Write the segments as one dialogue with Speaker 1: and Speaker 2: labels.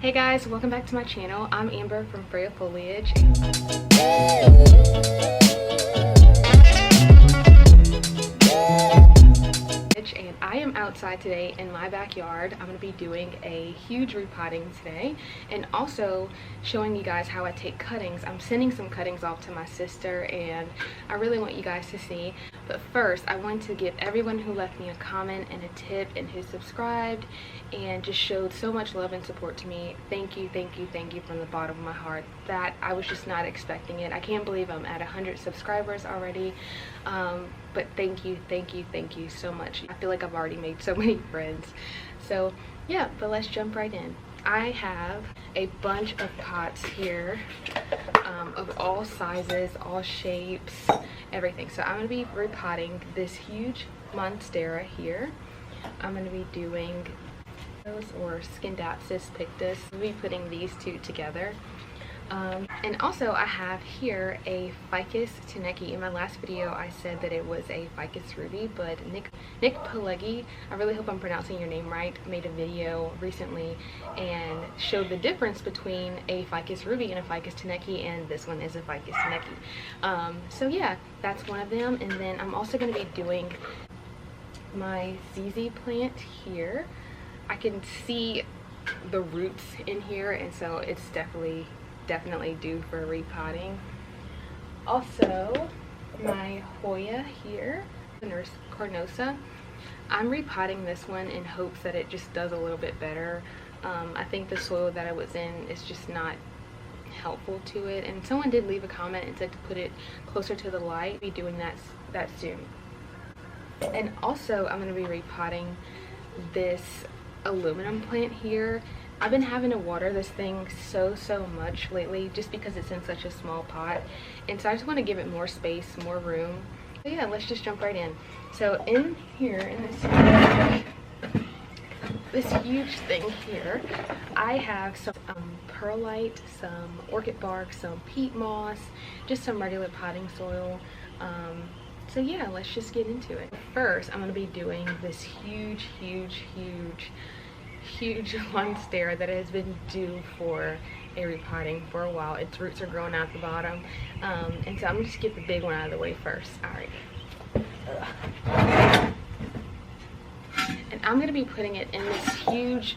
Speaker 1: Hey guys, welcome back to my channel. I'm Amber from Freya Foliage. And I am outside today in my backyard. I'm going to be doing a huge repotting today and also showing you guys how I take cuttings. I'm sending some cuttings off to my sister and I really want you guys to see. But first, I want to give everyone who left me a comment and a tip and who subscribed and just showed so much love and support to me. Thank you, thank you, thank you from the bottom of my heart. That I was just not expecting it. I can't believe I'm at 100 subscribers already. But thank you, thank you, thank you so much. I feel like I've already made so many friends. So yeah, but let's jump right in. I have a bunch of pots here of all sizes, all shapes, everything. So I'm going to be repotting this huge Monstera here. I'm going to be doing those, or Scindapsus pictus. I'll be putting these two together. And also I have here a Ficus teneki. In my last video I said that it was a Ficus ruby, but Nick Pileggi, I really hope I'm pronouncing your name right, made a video recently and showed the difference between a Ficus ruby and a Ficus teneki, and this one is a Ficus teneki. So yeah, that's one of them. And then I'm also going to be doing my ZZ plant here. I can see the roots in here, and so it's definitely due for repotting. Also, my Hoya here, the Nurse Carnosa. I'm repotting this one in hopes that it just does a little bit better. I think the soil that I was in is just not helpful to it, and someone did leave a comment and said to put it closer to the light. I'll be doing that soon. And also I'm going to be repotting this aluminum plant here. I've been having to water this thing so much lately just because it's in such a small pot, and so I just want to give it more space, more room. So yeah, let's just jump right in. So in here, in this huge thing here, I have some perlite, some orchid bark, some peat moss, just some regular potting soil. So yeah, let's just get into it. First, I'm going to be doing this huge Monstera that has been due for a repotting for a while. Its roots are growing out the bottom, and so I'm just get the big one out of the way first. All right, and I'm going to be putting it in this huge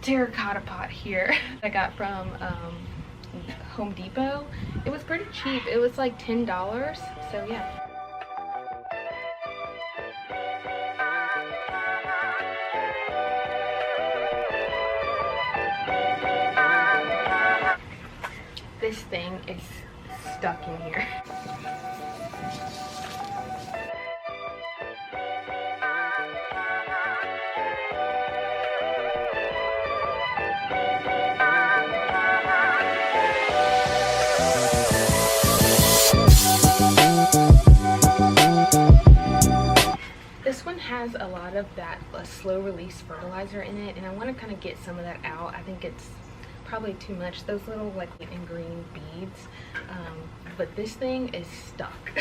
Speaker 1: terracotta pot here I got from Home Depot. It was pretty cheap. It was like $10. So yeah. This thing is stuck in here. This one has a lot of that slow release fertilizer in it, and I want to kind of get some of that out. I think it's probably too much, those little like white and green beads, but this thing is stuck.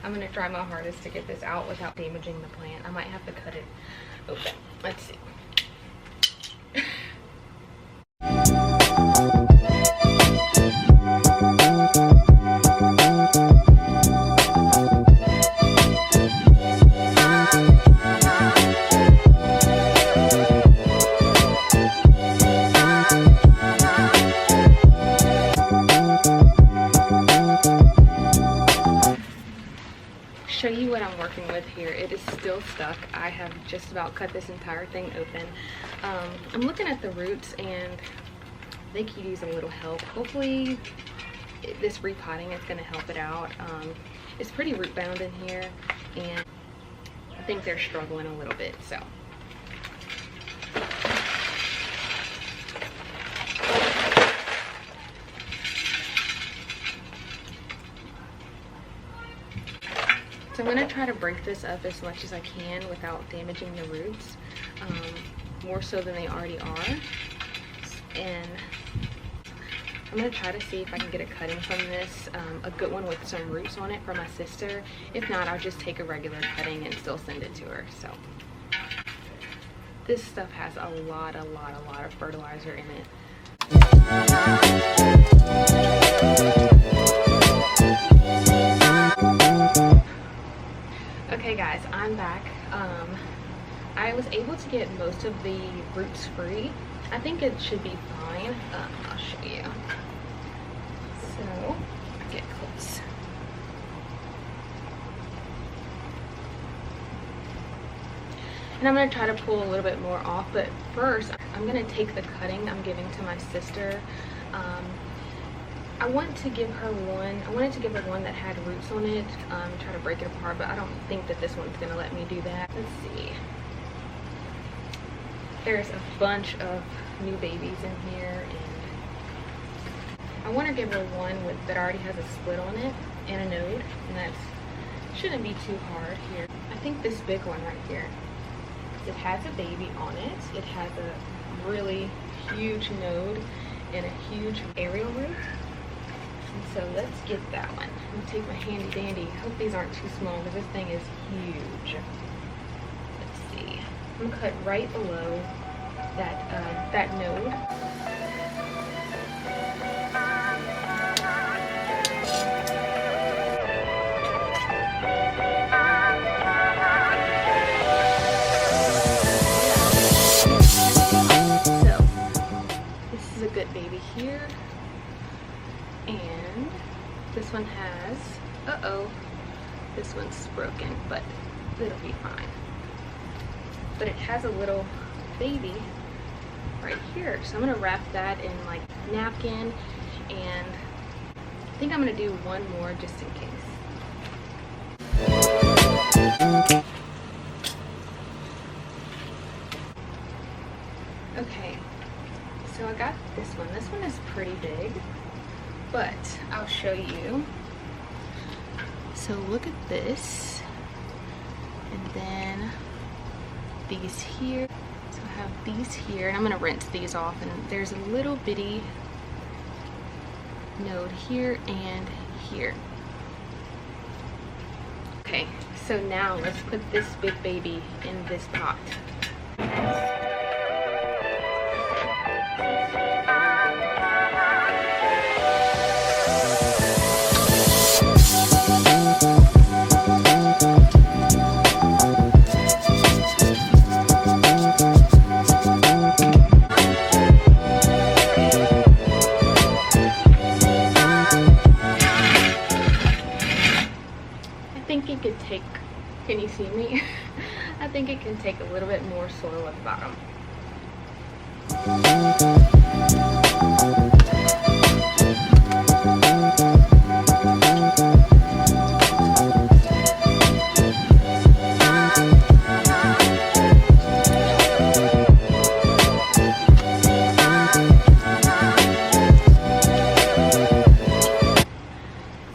Speaker 1: I'm gonna try my hardest to get this out without damaging the plant. I might have to cut it open. Let's see. Show you what I'm working with here. It is still stuck. I have just about cut this entire thing open. I'm looking at the roots and they could use a little help. Hopefully this repotting is going to help it out. It's pretty root bound in here, and I think they're struggling a little bit. So I'm going to try to break this up as much as I can without damaging the roots, more so than they already are. And I'm going to try to see if I can get a cutting from this, a good one with some roots on it for my sister. If not, I'll just take a regular cutting and still send it to her. So This stuff has a lot of fertilizer in it. Okay guys, I'm back. I was able to get most of the roots free. I think it should be fine. I'll show you. So, get close. And I'm going to try to pull a little bit more off, but first I'm going to take the cutting I'm giving to my sister. I wanted to give her one that had roots on it, try to break it apart, but I don't think that this one's going to let me do that. Let's see. There's a bunch of new babies in here, and I want to give her one that already has a split on it and a node, and that shouldn't be too hard here. I think this big one right here, it has a baby on it. It has a really huge node and a huge aerial root. And so let's get that one. I'm gonna take my handy dandy. Hope these aren't too small because this thing is huge. Let's see. I'm gonna cut right below that node. Good baby here, and this one has this one's broken, but it'll be fine. But it has a little baby right here, so I'm gonna wrap that in like napkin, and I think I'm gonna do one more just in case. Okay. So I got this one. This one is pretty big, but I'll show you. So look at this, and then these here. So I have these here, and I'm gonna rinse these off, and there's a little bitty node here and here. Okay, so now let's put this big baby in this pot. Can you see me? I think it can take a little bit more soil at the bottom.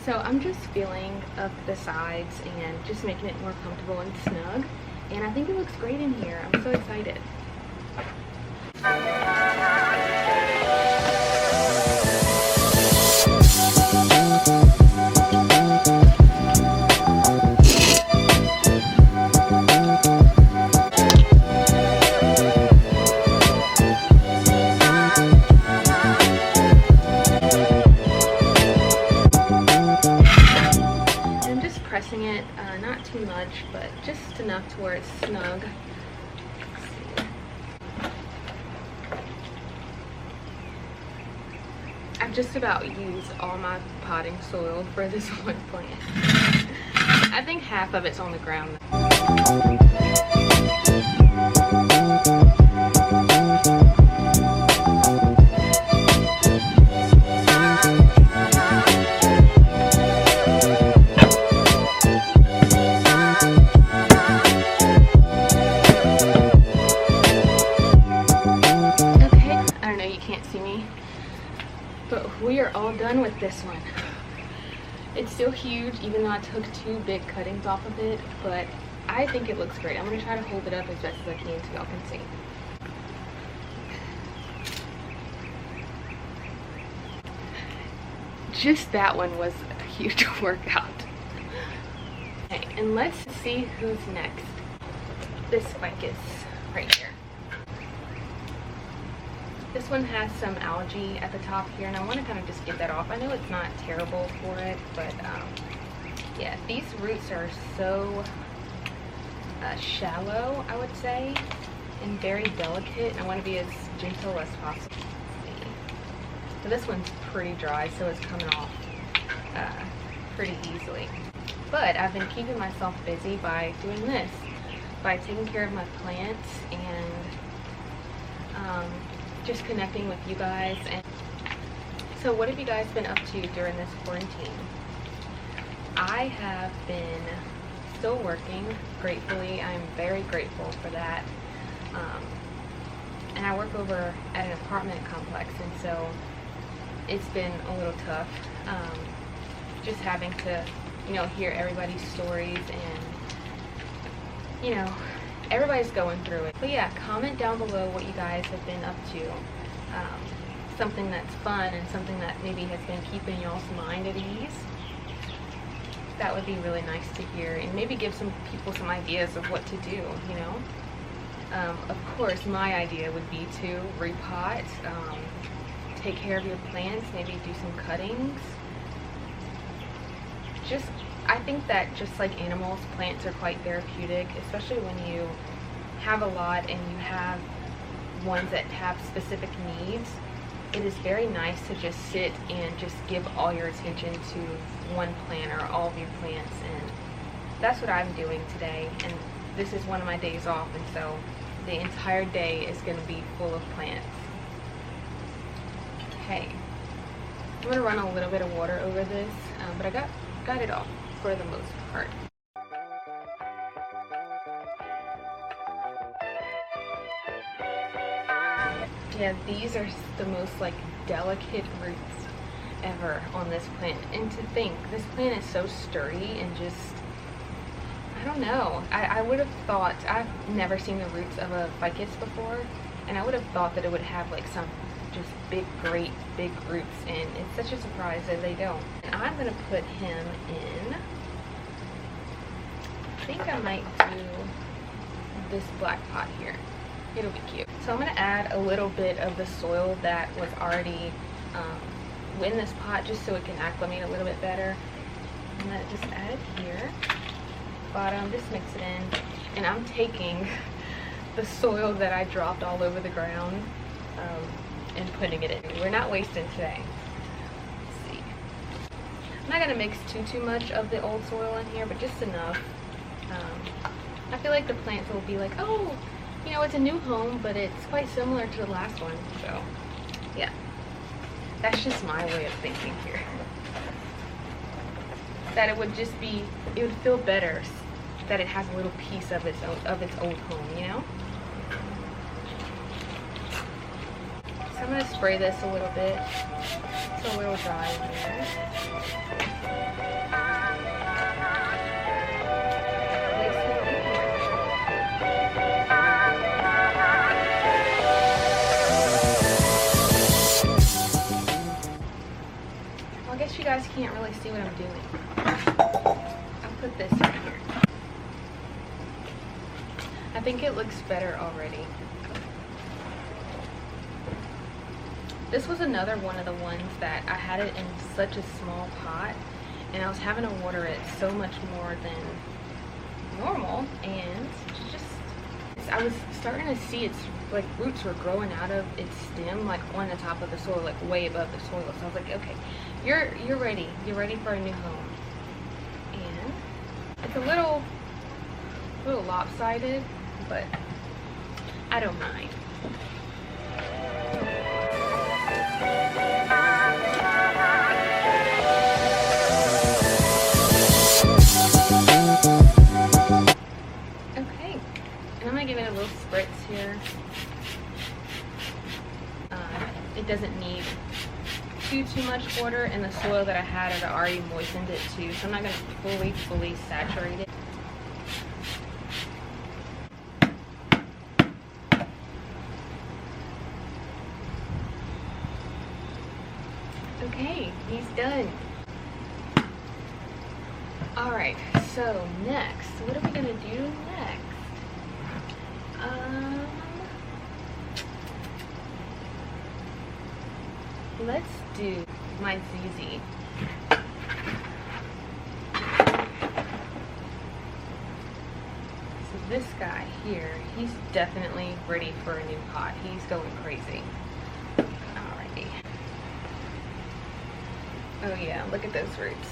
Speaker 1: So I'm just feeling up the sides and just making it more comfortable and snug, and I think it looks great in here. I'm so excited. Not too much, but just enough to where it's snug. I've just about used all my potting soil for this one plant. I think half of it's on the ground. We are all done with this one. It's still huge, even though I took 2 big cuttings off of it, but I think it looks great. I'm going to try to hold it up as best as I can so y'all can see. Just that one was a huge workout. Okay, and let's see who's next. This Ficus right here. This one has some algae at the top here, and I want to kind of just get that off. I know it's not terrible for it, but yeah, these roots are so shallow, I would say, and very delicate. I want to be as gentle as possible. So this one's pretty dry, so it's coming off pretty easily. But I've been keeping myself busy by doing this, by taking care of my plants and just connecting with you guys. And so what have you guys been up to during this quarantine? I have been still working, gratefully. I'm very grateful for that. And I work over at an apartment complex, and so it's been a little tough, just having to, you know, hear everybody's stories, and, you know, everybody's going through it. But yeah, comment down below what you guys have been up to. Something that's fun and something that maybe has been keeping y'all's mind at ease. That would be really nice to hear, and maybe give some people some ideas of what to do, you know. Of course, my idea would be to repot, take care of your plants, maybe do some cuttings. I think that just like animals, plants are quite therapeutic, especially when you have a lot and you have ones that have specific needs. It is very nice to just sit and just give all your attention to one plant or all of your plants, and that's what I'm doing today. And this is one of my days off, and so the entire day is going to be full of plants. Okay, I'm going to run a little bit of water over this, but I got it off for the most part. Yeah, these are the most like delicate roots ever on this plant. And to think, this plant is so sturdy and just, I don't know. I would have thought, I've never seen the roots of a ficus before, and I would have thought that it would have like some just great big roots, and it's such a surprise that they don't. And I'm gonna put him in, I think I might do this black pot here. It'll be cute. So I'm gonna add a little bit of the soil that was already in this pot, just so it can acclimate a little bit better. I'm gonna just add it here, bottom, just mix it in. And I'm taking the soil that I dropped all over the ground and putting it in. We're not wasting today. Let's see. I'm not gonna mix too much of the old soil in here, but just enough. I feel like the plants will be like, oh, you know, it's a new home, but it's quite similar to the last one. So yeah, that's just my way of thinking here. That it would just be, it would feel better that it has a little piece of its old home, you know. So I'm gonna spray this a little bit. It's a little dry in here. I guess you guys can't really see what I'm doing. I'll put this right here. I think it looks better already. This was another one of the ones that I had it in such a small pot, and I was having to water it so much more than normal, and just I was starting to see its like roots were growing out of its stem, like on the top of the soil, like way above the soil. So I was like, okay, you're ready for a new home. And it's a little lopsided, but I don't mind. Okay, and I'm gonna give it a little spritz here. It doesn't need too much water, and the soil that I had already moistened it too, so I'm not gonna fully saturate it. Okay, he's done. Alright, so next, what are we gonna do next? let's do my ZZ. So this guy here, he's definitely ready for a new pot. He's going crazy. Alrighty. Oh yeah, look at those roots.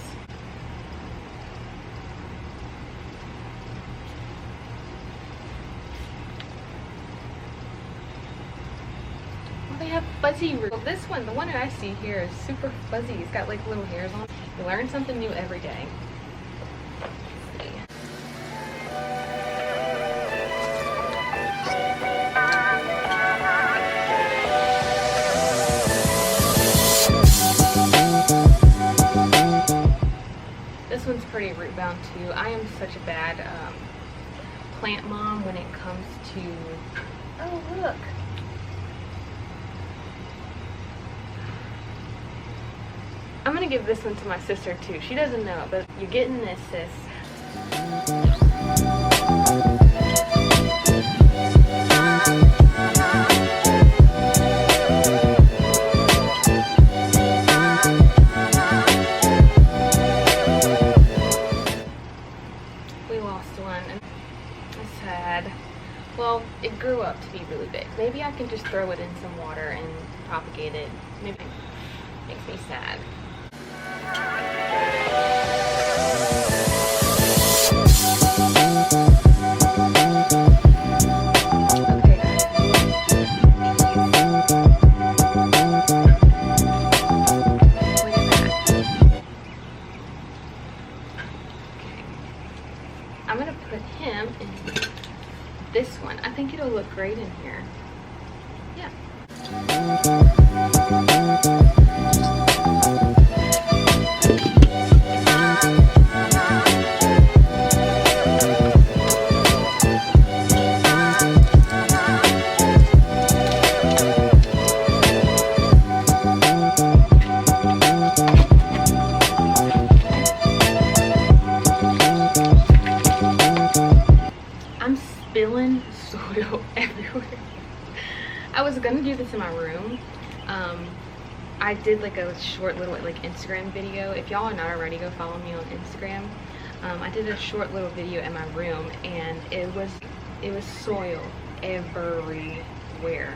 Speaker 1: They have fuzzy roots. Well, this one, the one that I see here, is super fuzzy. It's got like little hairs on it. You learn something new every day. Let's see. This one's pretty root bound too. I am such a bad plant mom when it comes to, oh look. I'm gonna give this one to my sister too. She doesn't know, but you're getting this, sis. We lost one. That's sad. Well, it grew up to be really big. Maybe I can just throw it in some water and propagate it. Maybe it makes me sad. I'm gonna put him in this one. I think it'll look great in here. Yeah. Spilling soil everywhere. I was gonna do this in my room. I did like a short little like Instagram video. If y'all are not already, go follow me on Instagram. I did a short little video in my room, and it was soil everywhere.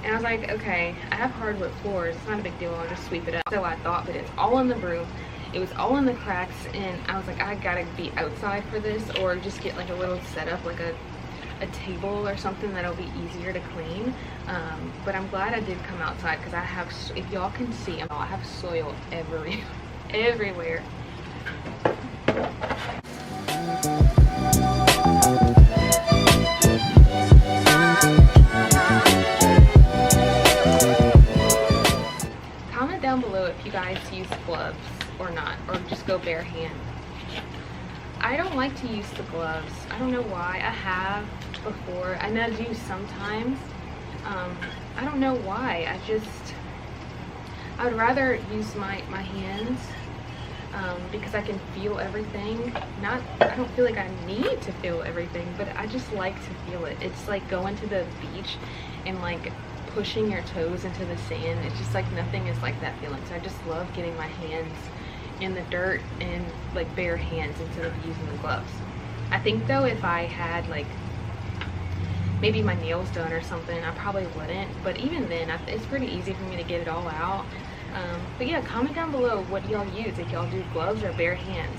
Speaker 1: And I was like, okay, I have hardwood floors. It's not a big deal. I'll just sweep it up. So I thought, but it's all in the room. It was all in the cracks, and I was like, I gotta be outside for this, or just get like a little setup, like a table or something that'll be easier to clean. But I'm glad I did come outside, because I have, if y'all can see, I have soil everywhere. Comment down below if you guys use gloves or not, or just go bare hand. I don't like to use the gloves. I don't know why. I have before, and I do sometimes. I don't know why. I would rather use my hands because I can feel everything. I don't feel like I need to feel everything, but I just like to feel it. It's like going to the beach and like pushing your toes into the sand. It's just like nothing is like that feeling. So I just love getting my hands in the dirt and like bare hands instead of using the gloves. I think though, if I had like maybe my nails done or something, I probably wouldn't, but even then it's pretty easy for me to get it all out. But yeah, comment down below what y'all use, if y'all do gloves or bare hands,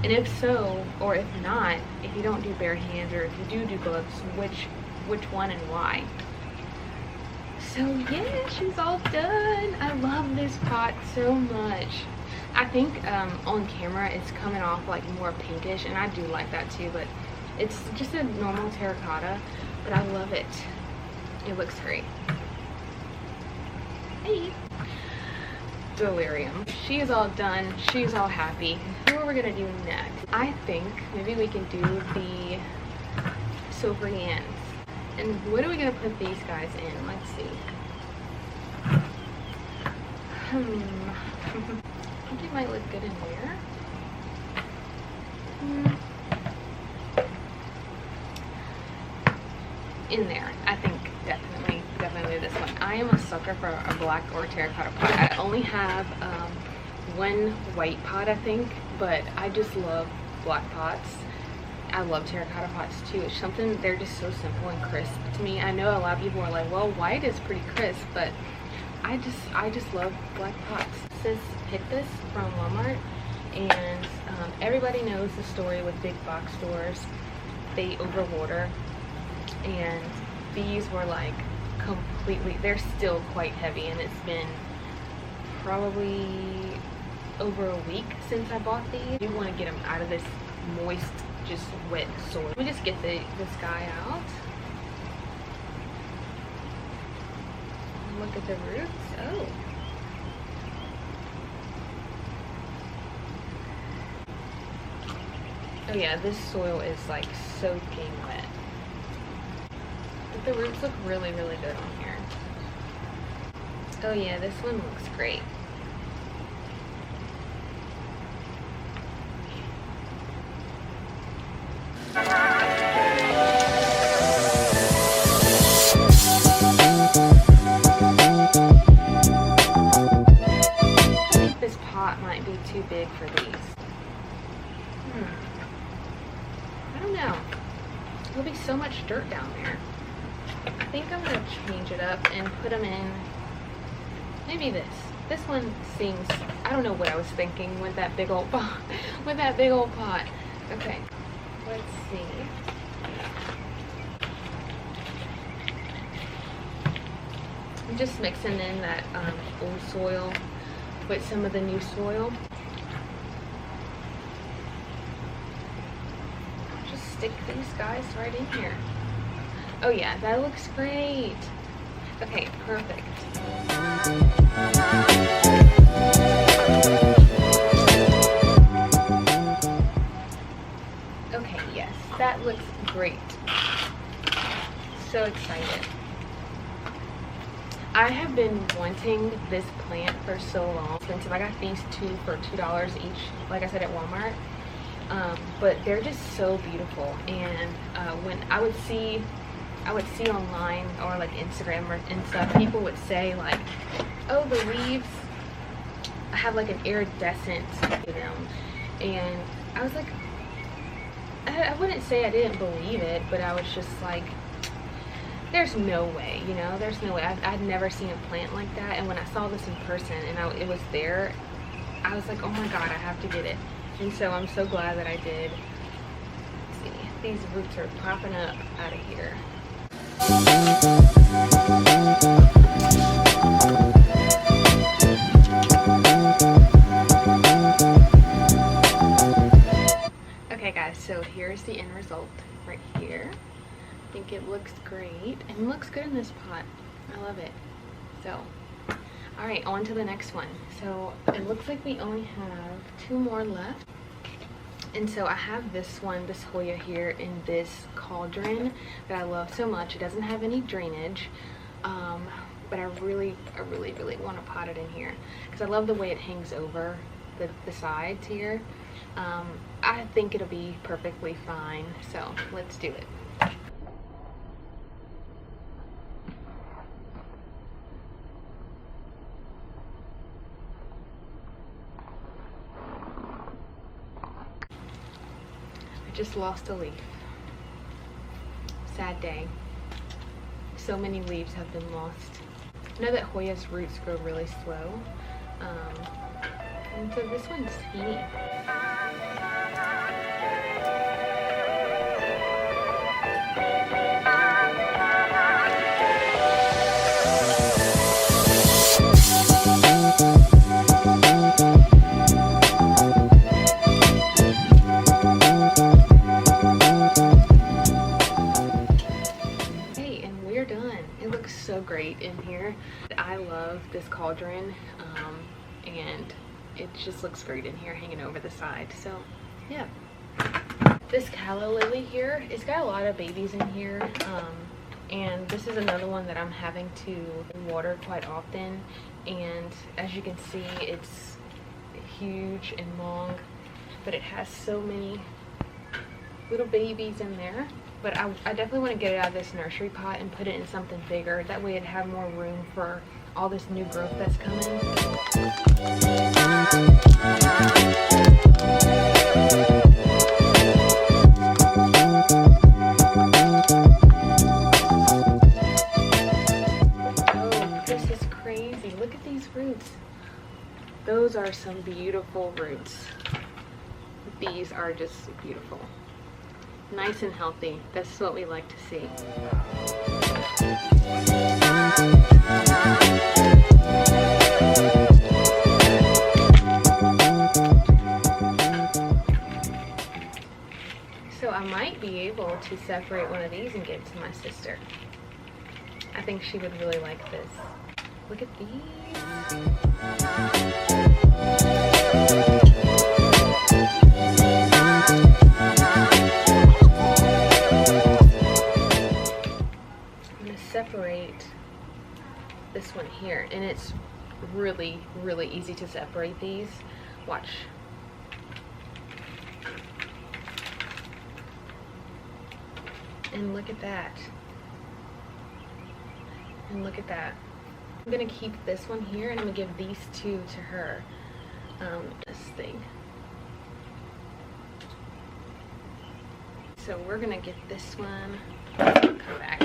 Speaker 1: and if so, or if not, if you don't do bare hands, or if you do gloves, which one and why. So yeah, she's all done. I love this pot so much. I think on camera it's coming off like more pinkish, and I do like that too, but it's just a normal terracotta, but I love it. It looks great. Hey. Delirium. She is all done. She's all happy. What are we gonna do next? I think maybe we can do the silver yams. And what are we gonna put these guys in? Let's see. I think it might look good in there. In there, I think definitely this one. I am a sucker for a black or terracotta pot. I only have one white pot, I think, but I just love black pots. I love terracotta pots too. It's something, they're just so simple and crisp to me. I know a lot of people are like, well, white is pretty crisp, but I just love black pots. This is Pictus from Walmart, and everybody knows the story with big box stores. They overwater, and these were like completely, they're still quite heavy, and it's been probably over a week since I bought these. You want to get them out of this moist, just wet soil. Let me just get this guy out. Look at the roots. Oh. Oh yeah, this soil is like soaking wet. But the roots look really, really good on here. Oh yeah, this one looks great. Might be too big for these. I don't know. There'll be so much dirt down there. I think I'm gonna change it up and put them in maybe this. This one seems, I don't know what I was thinking with that big old pot. With that big old pot. Okay, let's see. I'm just mixing in that old soil with some of the new soil. Just stick these guys right in here. Oh yeah, that looks great. Okay, perfect. Okay, yes, that looks great. So excited. I have been wanting this plant for so long. Expensive. I got these two for $2 each, like I said, at Walmart. But they're just so beautiful. And when I would see online or like Instagram and stuff, people would say like, "Oh, the leaves have like an iridescence to them," and I was like, I wouldn't say I didn't believe it, but I was just like, there's no way, you know, there's no way. I'd never seen a plant like that, and when I saw this in person and it was there, I was like, oh my god, I have to get it. And so I'm so glad that I did. Let's see, these roots are popping up out of here. Okay guys, so here's the end result right here. I think it looks great and it looks good in this pot. I love it. So, all right, on to the next one. So it looks like we only have 2 more left. And so I have this one, this Hoya here in this cauldron that I love so much. It doesn't have any drainage, but I really want to pot it in here because I love the way it hangs over the sides here. I think it'll be perfectly fine. So let's do it. Just lost a leaf. Sad day. So many leaves have been lost. I know that Hoya's roots grow really slow. And so this one's teeny. Great in here. I love this cauldron, and it just looks great in here hanging over the side. So yeah, this kaale lily here, it's got a lot of babies in here, and this is another one that I'm having to water quite often, and as you can see, it's huge and long, but it has so many little babies in there. But I definitely want to get it out of this nursery pot and put it in something bigger. That way it'd have more room for all this new growth that's coming. Oh, this is crazy. Look at these roots. Those are some beautiful roots. These are just beautiful. Nice and healthy. That's what we like to see. So I might be able to separate one of these and give it to my sister. I think she would really like this. Look at these. Separate this one here, and it's really easy to separate these. Watch. And look at that. And look at that. I'm gonna keep this one here, and I'm gonna give these two to her. This thing. So we're gonna get this one. Come back.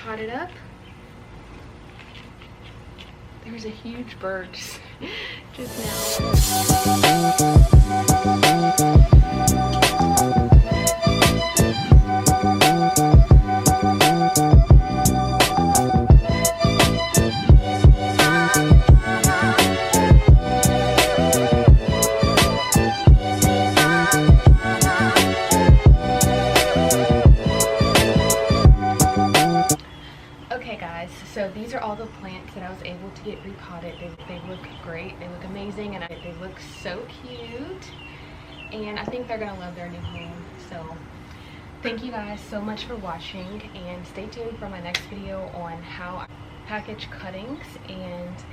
Speaker 1: Pot it up. There's a huge bird just now. So these are all the plants that I was able to get repotted. They look great, they look amazing, and they look so cute. And I think they're gonna love their new home. So thank you guys so much for watching, and stay tuned for my next video on how I package cuttings and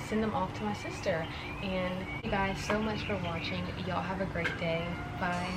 Speaker 1: send them off to my sister. And thank you guys so much for watching. Y'all have a great day. Bye.